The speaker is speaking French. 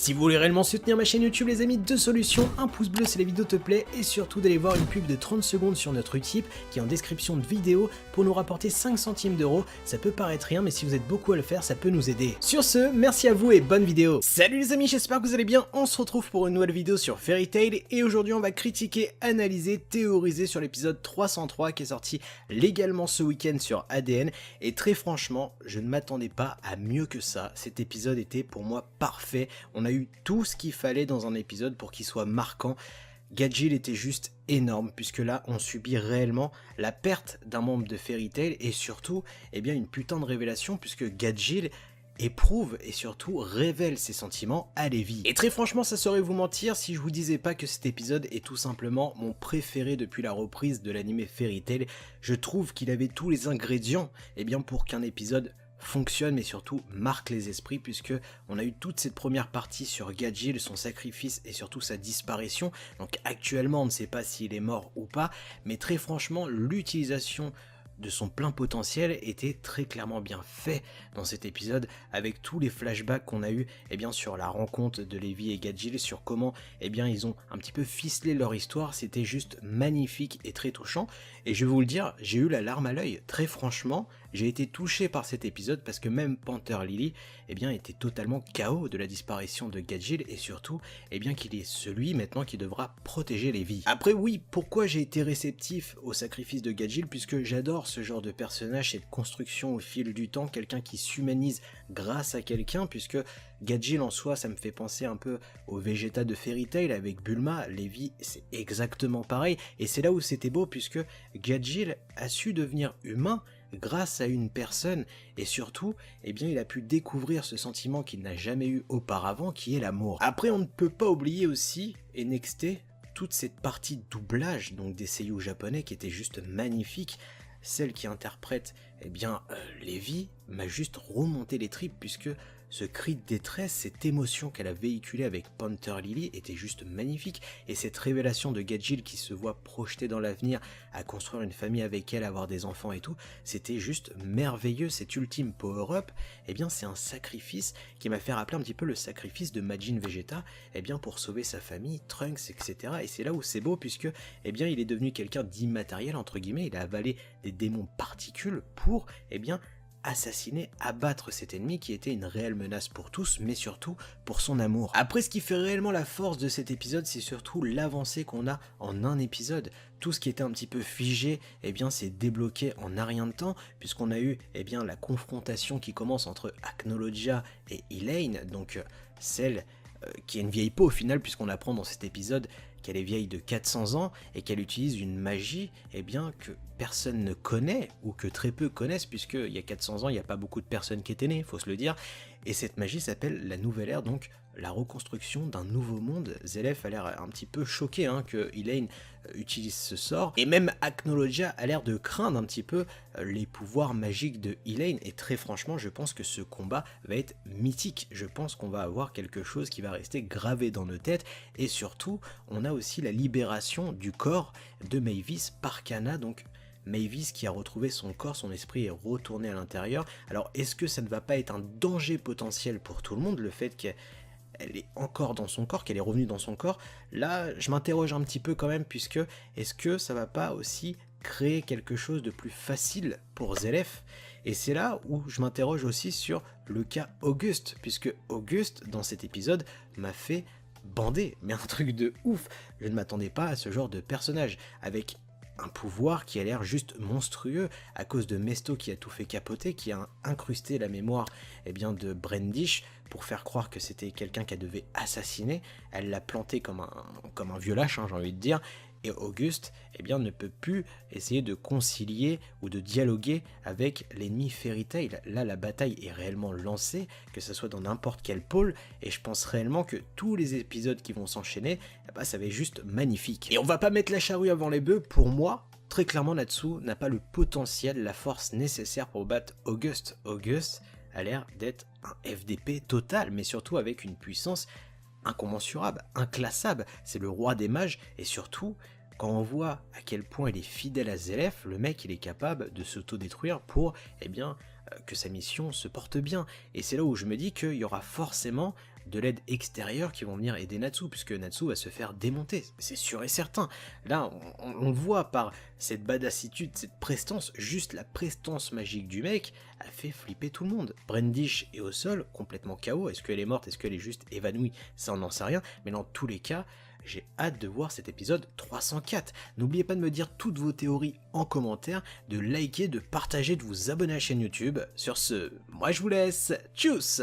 Si vous voulez réellement soutenir ma chaîne YouTube les amis, deux solutions, un pouce bleu si la vidéo te plaît et surtout d'aller voir une pub de 30 secondes sur notre Utip qui est en description de vidéo pour nous rapporter 5 centimes d'euros. Ça peut paraître rien mais si vous êtes beaucoup à le faire ça peut nous aider. Sur ce, merci à vous et bonne vidéo. Salut les amis, j'espère que vous allez bien, on se retrouve pour une nouvelle vidéo sur Fairy Tail et aujourd'hui on va critiquer, analyser, théoriser sur l'épisode 303 qui est sorti légalement ce week-end sur ADN et très franchement je ne m'attendais pas à mieux que ça. Cet épisode était pour moi parfait. On a eu tout ce qu'il fallait dans un épisode pour qu'il soit marquant. Gajeel était juste énorme puisque là on subit réellement la perte d'un membre de Fairy Tail et surtout une putain de révélation puisque Gajeel éprouve et surtout révèle ses sentiments à Levi. Et très franchement ça serait vous mentir si je vous disais pas que cet épisode est tout simplement mon préféré depuis la reprise de l'anime Fairy Tail. Je trouve qu'il avait tous les ingrédients pour qu'un épisode fonctionne mais surtout marque les esprits puisque on a eu toute cette première partie sur Gajeel, son sacrifice et surtout sa disparition. Donc actuellement on ne sait pas s'il est mort ou pas, mais très franchement l'utilisation de son plein potentiel était très clairement bien fait dans cet épisode avec tous les flashbacks qu'on a eu sur la rencontre de Levi et Gajeel, sur comment ils ont un petit peu ficelé leur histoire. C'était juste magnifique et très touchant et je vais vous le dire, j'ai eu la larme à l'œil. Très franchement j'ai été touché par cet épisode parce que même Panther Lily était totalement KO de la disparition de Gajeel et surtout qu'il est celui maintenant qui devra protéger Levi. Après oui, pourquoi j'ai été réceptif au sacrifice de Gajeel, puisque j'adore ce genre de personnage, cette construction au fil du temps, quelqu'un qui s'humanise grâce à quelqu'un, puisque Gajeel en soi ça me fait penser un peu au Vegeta de Fairy Tail avec Bulma. Levi c'est exactement pareil et c'est là où c'était beau puisque Gajeel a su devenir humain grâce à une personne et surtout il a pu découvrir ce sentiment qu'il n'a jamais eu auparavant qui est l'amour. Après on ne peut pas oublier aussi et nexter toute cette partie de doublage donc des seiyuu japonais qui était juste magnifique. Celle qui interprète Levi m'a juste remonté les tripes puisque ce cri de détresse, cette émotion qu'elle a véhiculée avec Panther Lily était juste magnifique et cette révélation de Gajeel qui se voit projeté dans l'avenir à construire une famille avec elle, avoir des enfants et tout, c'était juste merveilleux. Cet ultime power-up, c'est un sacrifice qui m'a fait rappeler un petit peu le sacrifice de Majin Vegeta pour sauver sa famille, Trunks, etc. Et c'est là où c'est beau puisque il est devenu quelqu'un d'immatériel entre guillemets, il a avalé des démons particules pour assassiner, abattre cet ennemi qui était une réelle menace pour tous, mais surtout pour son amour. Après, ce qui fait réellement la force de cet épisode, c'est surtout l'avancée qu'on a en un épisode. Tout ce qui était un petit peu figé, s'est débloqué en un rien de temps, puisqu'on a eu la confrontation qui commence entre Acnologia et Elaine, donc celle qui est une vieille peau au final, puisqu'on apprend dans cet épisode qu'elle est vieille de 400 ans et qu'elle utilise une magie que personne ne connaît ou que très peu connaissent, puisqu'il y a 400 ans il n'y a pas beaucoup de personnes qui étaient nées, faut se le dire, et cette magie s'appelle la nouvelle ère, donc la reconstruction d'un nouveau monde. Zelef a l'air un petit peu choqué que Elaine utilise ce sort, et même Acnologia a l'air de craindre un petit peu les pouvoirs magiques de Elaine, et très franchement je pense que ce combat va être mythique, je pense qu'on va avoir quelque chose qui va rester gravé dans nos têtes, et surtout on a aussi la libération du corps de Mavis par Kana, donc Mavis qui a retrouvé son corps, son esprit est retourné à l'intérieur. Alors est-ce que ça ne va pas être un danger potentiel pour tout le monde, le fait qu'elle est encore dans son corps, qu'elle est revenue dans son corps? Là je m'interroge un petit peu quand même, puisque est-ce que ça va pas aussi créer quelque chose de plus facile pour Zelef? Et c'est là où je m'interroge aussi sur le cas Auguste, puisque Auguste dans cet épisode m'a fait bander, mais un truc de ouf. Je ne m'attendais pas à ce genre de personnage, avec un pouvoir qui a l'air juste monstrueux à cause de Mesto qui a tout fait capoter, qui a incrusté la mémoire de Brandish pour faire croire que c'était quelqu'un qu'elle devait assassiner. Elle l'a planté comme un vieux lâche, j'ai envie de dire. Et Auguste ne peut plus essayer de concilier ou de dialoguer avec l'ennemi Fairy Tail. Là la bataille est réellement lancée, que ce soit dans n'importe quel pôle, et je pense réellement que tous les épisodes qui vont s'enchaîner, ça va être juste magnifique. Et on va pas mettre la charrue avant les bœufs, pour moi, très clairement Natsu n'a pas le potentiel, la force nécessaire pour battre Auguste. Auguste a l'air d'être un FDP total, mais surtout avec une puissance incommensurable, inclassable. C'est le roi des mages et surtout quand on voit à quel point il est fidèle à Zelef, le mec il est capable de s'autodétruire pour que sa mission se porte bien. Et c'est là où je me dis qu'il y aura forcément de l'aide extérieure qui vont venir aider Natsu, puisque Natsu va se faire démonter, c'est sûr et certain. Là, on le voit par cette badassitude, cette prestance, juste la prestance magique du mec a fait flipper tout le monde. Brandish est au sol, complètement KO, est-ce qu'elle est morte, est-ce qu'elle est juste évanouie, ça on n'en sait rien, mais dans tous les cas, j'ai hâte de voir cet épisode 304. N'oubliez pas de me dire toutes vos théories en commentaire, de liker, de partager, de vous abonner à la chaîne YouTube. Sur ce, moi je vous laisse, tchuss!